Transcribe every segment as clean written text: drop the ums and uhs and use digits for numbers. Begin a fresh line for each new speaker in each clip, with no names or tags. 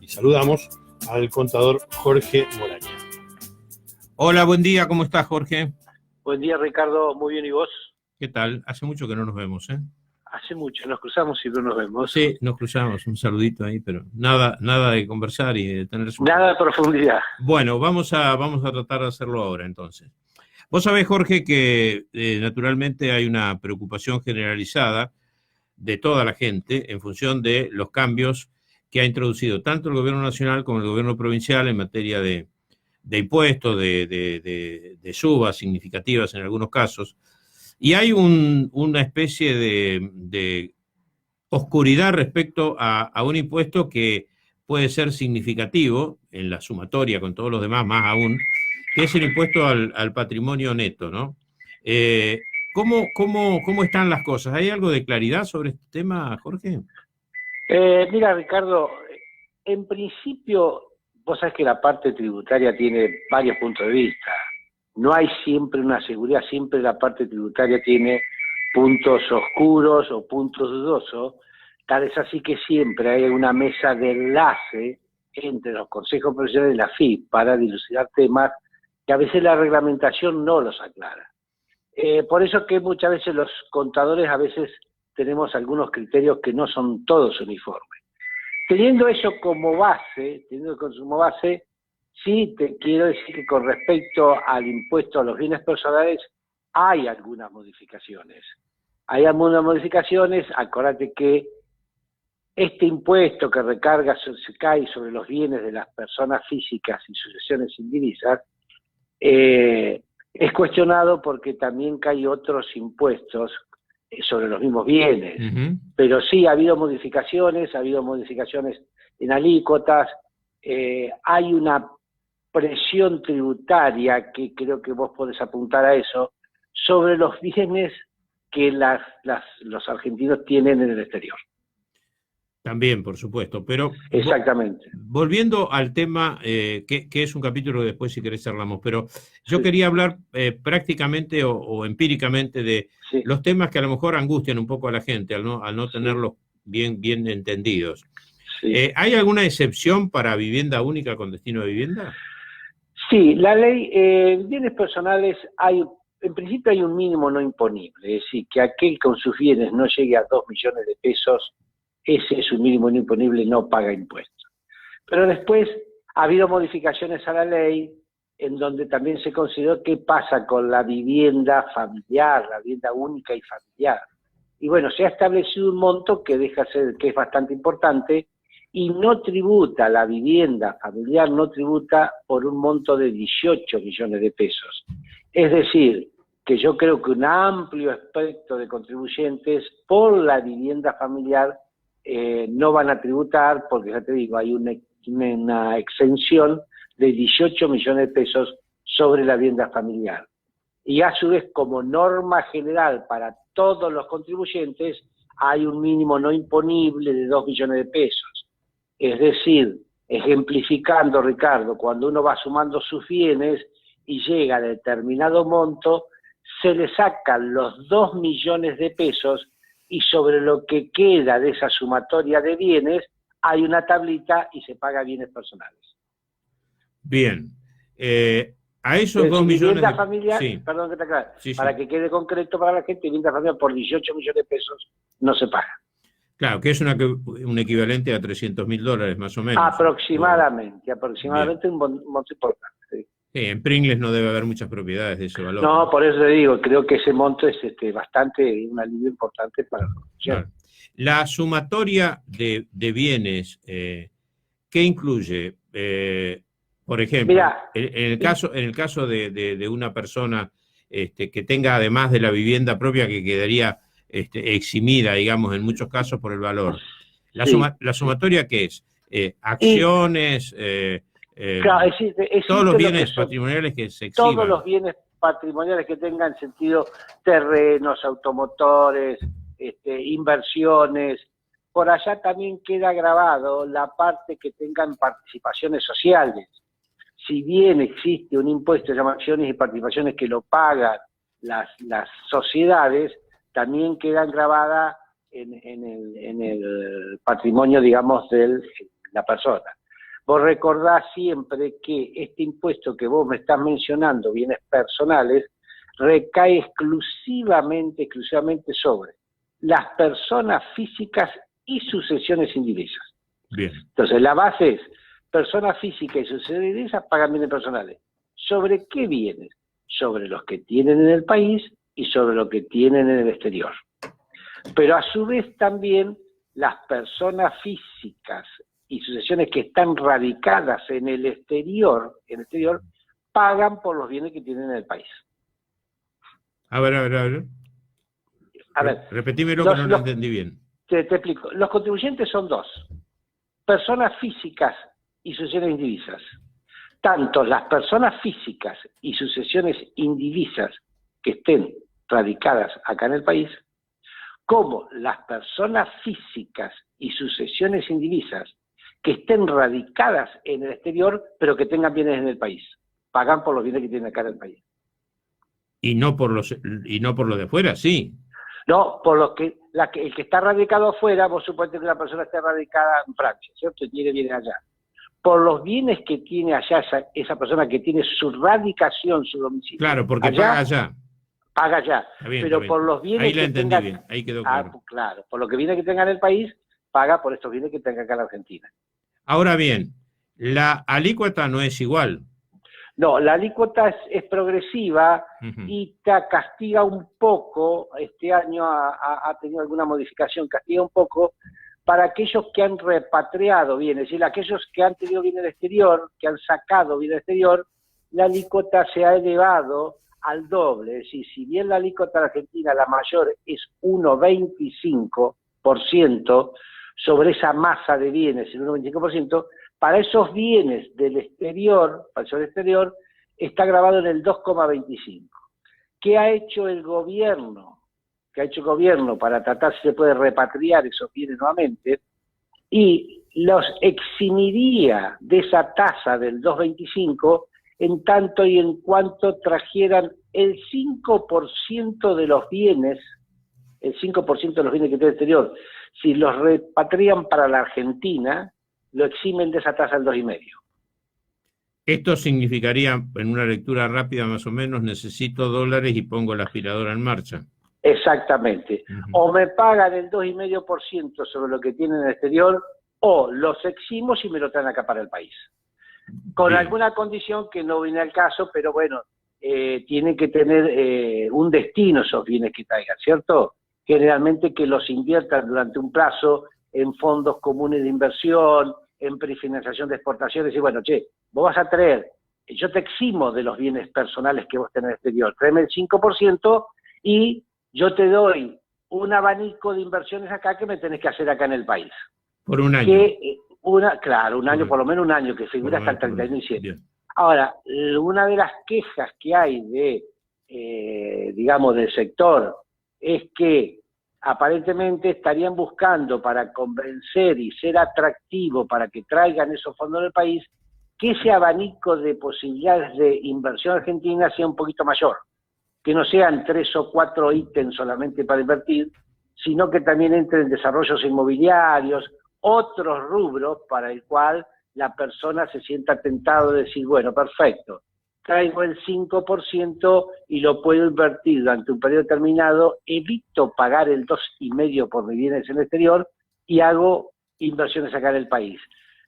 Y saludamos al contador Jorge Moraña.
Hola, buen día, ¿cómo estás, Jorge?
Buen día, Ricardo, muy bien, ¿y vos?
¿Qué tal? Hace mucho que no nos vemos, ¿eh?
Hace mucho, nos cruzamos y no nos vemos.
Sí, nos cruzamos, un saludito ahí, pero nada de conversar y de tener...
Nada de profundidad.
Bueno, vamos a tratar de hacerlo ahora, entonces. Vos sabés, Jorge, que naturalmente hay una preocupación generalizada de toda la gente en función de los cambios que ha introducido tanto el gobierno nacional como el gobierno provincial en materia de impuestos, de subas significativas en algunos casos. Y hay una especie de oscuridad respecto a un impuesto que puede ser significativo en la sumatoria con todos los demás, más aún, que es el impuesto al patrimonio neto, ¿no? ¿Cómo están las cosas? ¿Hay algo de claridad sobre este tema, Jorge?
Mira, Ricardo, en principio, vos sabés que la parte tributaria tiene varios puntos de vista. No hay siempre una seguridad, siempre la parte tributaria tiene puntos oscuros o puntos dudosos. Tal es así que siempre hay una mesa de enlace entre los consejos profesionales y la FIP para dilucidar temas que a veces la reglamentación no los aclara. Por eso que muchas veces los contadores a veces tenemos algunos criterios que no son todos uniformes. Teniendo eso como base, sí te quiero decir que con respecto al impuesto a los bienes personales hay algunas modificaciones. Acordate que este impuesto que se cae sobre los bienes de las personas físicas y sucesiones indivisas, es cuestionado porque también cae otros impuestos sobre los mismos bienes. Uh-huh. Pero sí, ha habido modificaciones en alícuotas, hay una presión tributaria, que creo que vos podés apuntar a eso, sobre los bienes que los argentinos tienen en el exterior.
También, por supuesto, pero...
Exactamente.
Volviendo al tema, que es un capítulo que después si querés charlamos, pero yo quería hablar prácticamente o empíricamente de los temas que a lo mejor angustian un poco a la gente al no tenerlos bien entendidos. Sí. ¿Hay alguna excepción para vivienda única con destino de vivienda?
Sí, la ley, bienes personales, en principio hay un mínimo no imponible, es decir, que aquel con sus bienes no llegue a 2 millones de pesos, ese es un mínimo no imponible, no paga impuestos. Pero después ha habido modificaciones a la ley en donde también se consideró qué pasa con la vivienda familiar, la vivienda única y familiar. Y bueno, se ha establecido un monto que es bastante importante y no tributa, la vivienda familiar no tributa por un monto de 18 millones de pesos. Es decir, que yo creo que un amplio espectro de contribuyentes por la vivienda familiar no van a tributar, porque ya te digo, hay una exención de 18 millones de pesos sobre la vivienda familiar. Y a su vez, como norma general para todos los contribuyentes, hay un mínimo no imponible de 2 millones de pesos. Es decir, ejemplificando, Ricardo, cuando uno va sumando sus bienes y llega a determinado monto, se le sacan los 2 millones de pesos y sobre lo que queda de esa sumatoria de bienes hay una tablita y se paga bienes personales.
Bien. A esos 2 millones de...
familiar, sí. Perdón que te aclare, para que quede concreto para la gente, vivienda familiar por 18 millones de pesos no se paga.
Claro, que es un equivalente a $300.000 más o menos.
Aproximadamente un monto importante. Sí.
Sí, en Pringles no debe haber muchas propiedades de ese valor.
No, por eso te digo, creo que ese monto es un alivio importante para la producción.
Claro. La sumatoria de bienes, ¿qué incluye? Por ejemplo,
Mirá,
en el caso de una persona que tenga, además de la vivienda propia, que quedaría eximida, digamos, en muchos casos por el valor. La sumatoria, ¿qué es? Acciones...
claro,
todos los bienes patrimoniales que se exhiban.
Todos los bienes patrimoniales que tengan sentido, terrenos, automotores, inversiones. Por allá también queda grabado la parte que tengan participaciones sociales. Si bien existe un impuesto de acciones y participaciones que lo pagan las sociedades, también quedan grabadas en el patrimonio, digamos, de la persona. Vos recordás siempre que este impuesto que vos me estás mencionando, bienes personales, recae exclusivamente sobre las personas físicas y sucesiones indivisas.
Bien.
Entonces, la base es, personas físicas y sucesiones indivisas pagan bienes personales. ¿Sobre qué bienes? Sobre los que tienen en el país y sobre lo que tienen en el exterior. Pero a su vez también las personas físicas y sucesiones que están radicadas en el exterior, pagan por los bienes que tienen en el país.
A ver. Repetímelo que no lo entendí bien.
Te explico. Los contribuyentes son dos. Personas físicas y sucesiones indivisas. Tanto las personas físicas y sucesiones indivisas que estén radicadas acá en el país, como las personas físicas y sucesiones indivisas que estén radicadas en el exterior, pero que tengan bienes en el país. Pagan por los bienes que tienen acá en el país.
Y no por los de afuera, sí.
No, por lo que, el que está radicado afuera, vos suponete que una persona esté radicada en Francia, ¿cierto? Y tiene bienes allá. Por los bienes que tiene allá esa persona que tiene su radicación, su domicilio.
Claro, porque
allá,
paga allá.
Paga allá. Pero por los bienes
ahí la
que
entendí
tenga,
bien, ahí quedó claro.
Claro, por lo que viene que tenga en el país, paga por estos bienes que tenga acá en Argentina.
Ahora bien, la alícuota no es igual.
No, la alícuota es progresiva y te castiga un poco. Este año ha tenido alguna modificación, castiga un poco para aquellos que han repatriado bienes, es decir, aquellos que han tenido bienes del exterior, que han sacado bienes del exterior, la alícuota se ha elevado al doble. Es decir, si bien la alícuota de Argentina, la mayor, es 1,25% sobre esa masa de bienes, el 1,25%, para esos bienes del exterior, está grabado en el 2,25%. ¿Qué ha hecho el gobierno? ¿Qué ha hecho el gobierno para tratar si se puede repatriar esos bienes nuevamente? Y los eximiría de esa tasa del 2,25% en tanto y en cuanto trajeran el 5% de los bienes, el 5% de los bienes que tiene el exterior, si los repatrian para la Argentina, lo eximen de esa tasa del 2,5%.
Esto significaría, en una lectura rápida más o menos, necesito dólares y pongo la aspiradora en marcha.
Exactamente. O me pagan el 2,5% sobre lo que tienen en el exterior, o los eximo y me lo traen acá para el país. Con
Bien.
Alguna condición que no viene al caso, pero bueno, tienen que tener un destino esos bienes que traigan, ¿cierto? Generalmente que los inviertan durante un plazo en fondos comunes de inversión, en prefinanciación de exportaciones, y bueno, vos vas a traer, yo te eximo de los bienes personales que vos tenés en el exterior, tráeme el 5% y yo te doy un abanico de inversiones acá que me tenés que hacer acá en el país.
Por un año.
Claro, un año, por lo menos un año, que figura hasta el 31 de diciembre. Ahora, una de las quejas que hay digamos, del sector es que aparentemente estarían buscando para convencer y ser atractivo para que traigan esos fondos del país, que ese abanico de posibilidades de inversión argentina sea un poquito mayor, que no sean 3 o 4 ítems solamente para invertir, sino que también entren desarrollos inmobiliarios, otros rubros para el cual la persona se sienta tentado de decir, bueno, perfecto, traigo el 5% y lo puedo invertir durante un periodo determinado, evito pagar el 2,5% por mis bienes en el exterior y hago inversiones acá en el país.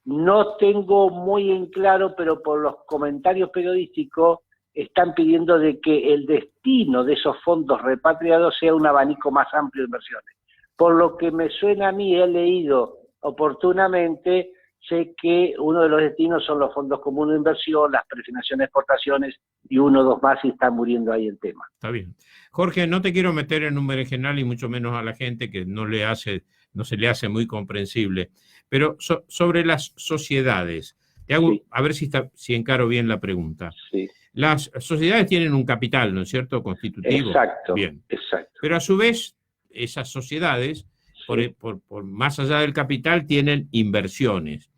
No tengo muy en claro, pero por los comentarios periodísticos están pidiendo de que el destino de esos fondos repatriados sea un abanico más amplio de inversiones. Por lo que me suena a mí, he leído oportunamente, sé que uno de los destinos son los fondos comunes de inversión, las prefinanciaciones de exportaciones y 1 o 2 más, y está muriendo ahí el tema.
Está bien. Jorge, no te quiero meter en un berenjenal y mucho menos a la gente que no se le hace muy comprensible, pero sobre las sociedades, te hago, sí, a ver si encaro bien la pregunta.
Sí.
Las sociedades tienen un capital, ¿no es cierto?, constitutivo.
Exacto.
Bien.
Exacto.
Pero a su vez, esas sociedades, sí, por más allá del capital, tienen inversiones.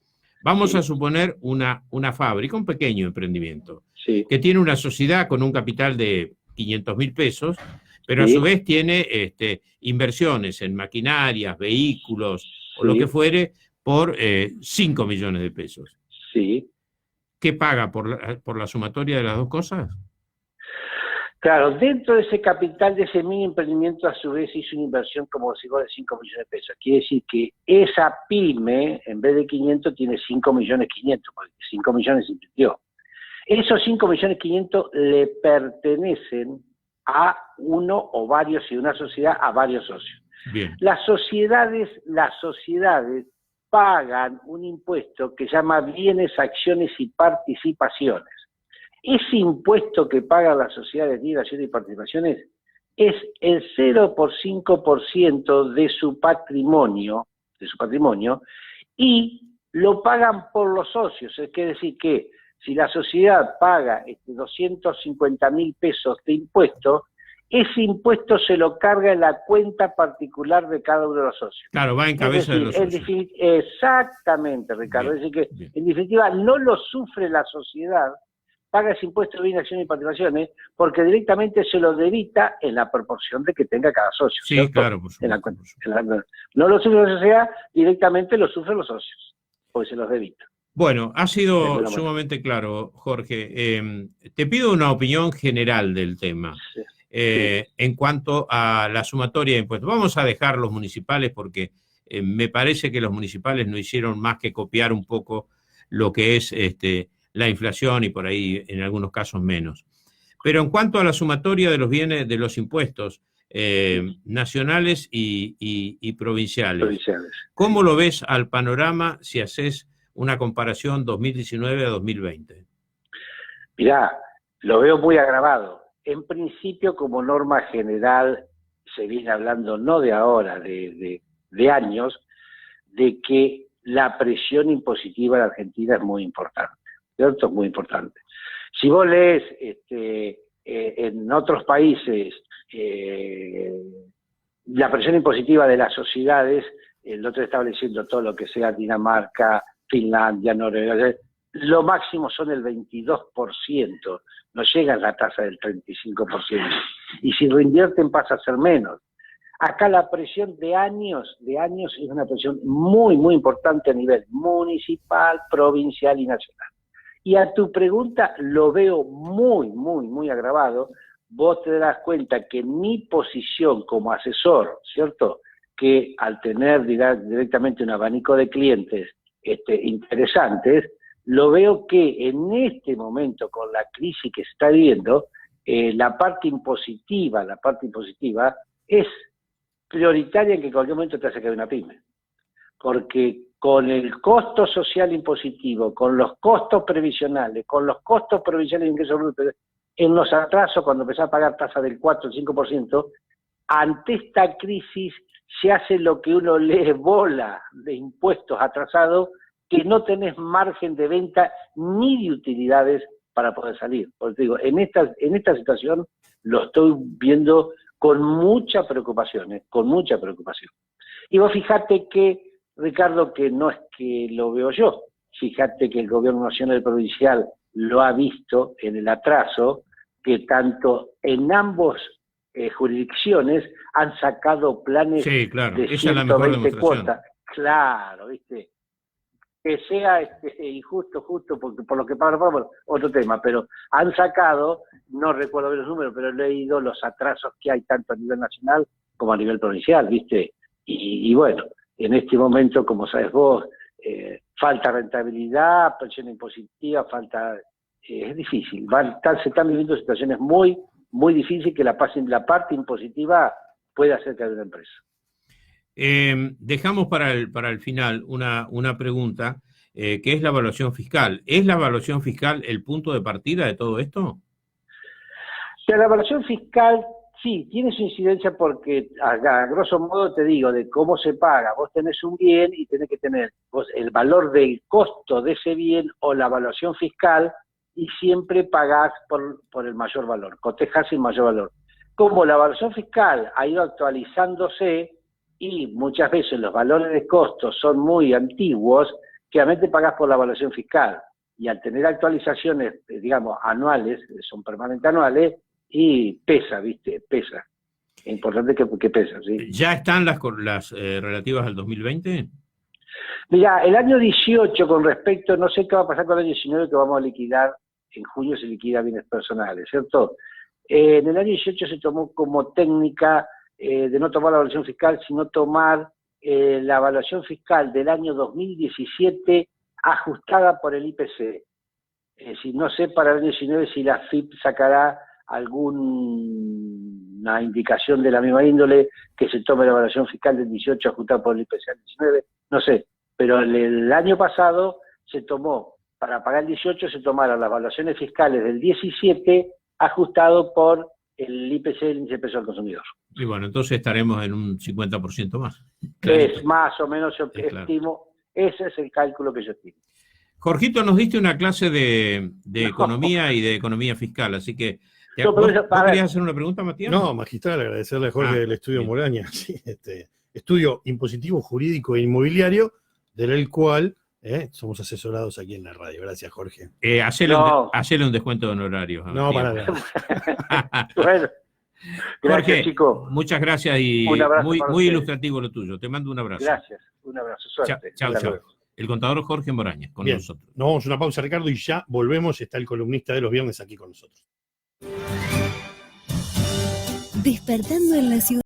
Vamos, sí, a suponer una fábrica, un pequeño emprendimiento, sí, que tiene una sociedad con un capital de 500.000 pesos, pero sí, a su vez tiene inversiones en maquinarias, vehículos, sí, o lo que fuere, por 5 millones de pesos.
Sí.
¿Qué paga por la sumatoria de las dos cosas?
Claro, dentro de ese capital de ese mini emprendimiento, a su vez hizo una inversión, como digo, de 5 millones de pesos. Quiere decir que esa pyme, en vez de 500, tiene 5 millones 500, porque 5 millones invirtió. Esos 5 millones 500 le pertenecen a uno o varios, y una sociedad a varios socios.
Bien.
Las sociedades pagan un impuesto que se llama bienes, acciones y participaciones. Ese impuesto que pagan las sociedades de acciones y participaciones es el 0,5% de su patrimonio, y lo pagan por los socios. Es decir que si la sociedad paga 250.000 pesos de impuesto, ese impuesto se lo carga en la cuenta particular de cada uno de los socios.
Claro, va en cabeza de los socios.
Exactamente, Ricardo.
Bien,
es decir que,
bien.
en definitiva, no lo sufre la sociedad, paga ese impuesto de bienes, acciones y participaciones, porque directamente se lo debita en la proporción de que tenga cada socio.
Sí,
¿cierto?
claro, por supuesto.
No lo sufre la sociedad, directamente lo sufren los socios, porque se los debita.
Bueno, ha sido sumamente claro, Jorge. Te pido una opinión general del tema.
Sí.
En cuanto a la sumatoria de impuestos. Vamos a dejar los municipales porque me parece que los municipales no hicieron más que copiar un poco lo que es la inflación y por ahí en algunos casos menos. Pero en cuanto a la sumatoria de los bienes, de los impuestos nacionales y provinciales, ¿cómo lo ves al panorama si haces una comparación 2019 a 2020?
Mirá, lo veo muy agravado. En principio, como norma general, se viene hablando no de ahora, de años, de que la presión impositiva en Argentina es muy importante, ¿cierto? Es muy importante. Si vos lees en otros países la presión impositiva de las sociedades, el otro estableciendo todo lo que sea Dinamarca, Finlandia, Noruega, lo máximo son el 22%, no llega a la tasa del 35%, y si reinvierten pasa a ser menos. Acá la presión de años es una presión muy, muy importante a nivel municipal, provincial y nacional. Y a tu pregunta lo veo muy, muy, muy agravado. Vos te das cuenta que mi posición como asesor, ¿cierto?, que al tener directamente un abanico de clientes interesantes, lo veo que en este momento, con la crisis que se está viviendo, la parte impositiva es prioritaria en que en cualquier momento te hace caer una pyme. Porque con el costo social impositivo, con los costos previsionales, con los costos provinciales de ingresos brutos, en los atrasos, cuando empezás a pagar tasa del 4 o 5%, ante esta crisis se hace lo que uno lee bola de impuestos atrasados, que no tenés margen de venta ni de utilidades para poder salir. Porque te digo, en esta situación lo estoy viendo con mucha preocupación, con mucha preocupación. Y vos fijate que, Ricardo, que no es que lo veo yo, fíjate que el gobierno nacional y provincial lo ha visto en el atraso, que tanto en ambos jurisdicciones han sacado planes
sí, claro.
de
Esa es la mejor
120 cuotas. Claro, ¿viste? Que sea injusto, justo, porque por lo que pagamos, otro tema, pero han sacado, no recuerdo bien los números, pero he leído los atrasos que hay tanto a nivel nacional como a nivel provincial, ¿viste? Y bueno, en este momento, como sabes vos, falta rentabilidad, presión impositiva, es difícil, se están viviendo situaciones muy, muy difíciles que la parte impositiva puede hacer caer una empresa.
Dejamos para el final una pregunta, que es la evaluación fiscal. ¿Es la evaluación fiscal el punto de partida de todo esto?
La evaluación fiscal, sí, tiene su incidencia porque, a grosso modo te digo, de cómo se paga. Vos tenés un bien y tenés que tener el valor del costo de ese bien o la evaluación fiscal, y siempre pagás por el mayor valor, cotejás el mayor valor. Como la evaluación fiscal ha ido actualizándose, y muchas veces los valores de costos son muy antiguos, claramente pagás por la evaluación fiscal, y al tener actualizaciones, digamos, anuales, son permanentes anuales, y pesa, ¿viste? Pesa. Es importante que pesa, ¿sí?
¿Ya están las relativas al 2020?
Mira, el año 18 con respecto, no sé qué va a pasar con el año 19 que vamos a liquidar, en junio se liquida bienes personales, ¿cierto? En el año 18 se tomó como técnica de no tomar la evaluación fiscal, sino tomar la evaluación fiscal del año 2017 ajustada por el IPC. Si no sé para el año 19 si la FIP sacará alguna indicación de la misma índole que se tome la evaluación fiscal del 18 ajustada por el IPC al 19, no sé, pero el año pasado se tomó, para pagar el 18 se tomaron las evaluaciones fiscales del 17 ajustado por el IPC, el índice de precio al consumidor.
Y bueno, entonces estaremos en un 50% más.
Es más o menos, yo
claro.
estimo, ese es el cálculo que yo estimo.
Jorgito, nos diste una clase de economía y de economía fiscal, así que...
No,
¿Vos querías hacer una pregunta, Matías?
No, magistral, agradecerle a Jorge del estudio
bien.
Moraña, sí, estudio impositivo, jurídico e inmobiliario, del cual somos asesorados aquí en la radio. Gracias, Jorge.
Hacele un descuento de honorarios.
No, para nada.
Bueno, gracias,
Jorge,
chicos.
muchas gracias y
Un abrazo
muy
para ustedes.
ilustrativo lo tuyo. Te mando un abrazo.
Gracias, un abrazo, suerte.
Chao,
Hasta
chao.
luego.
El contador Jorge Moraña con
Bien,
nosotros.
nos vamos a una pausa, Ricardo, y ya volvemos. Está el columnista de los viernes aquí con nosotros.
Despertando en la ciudad.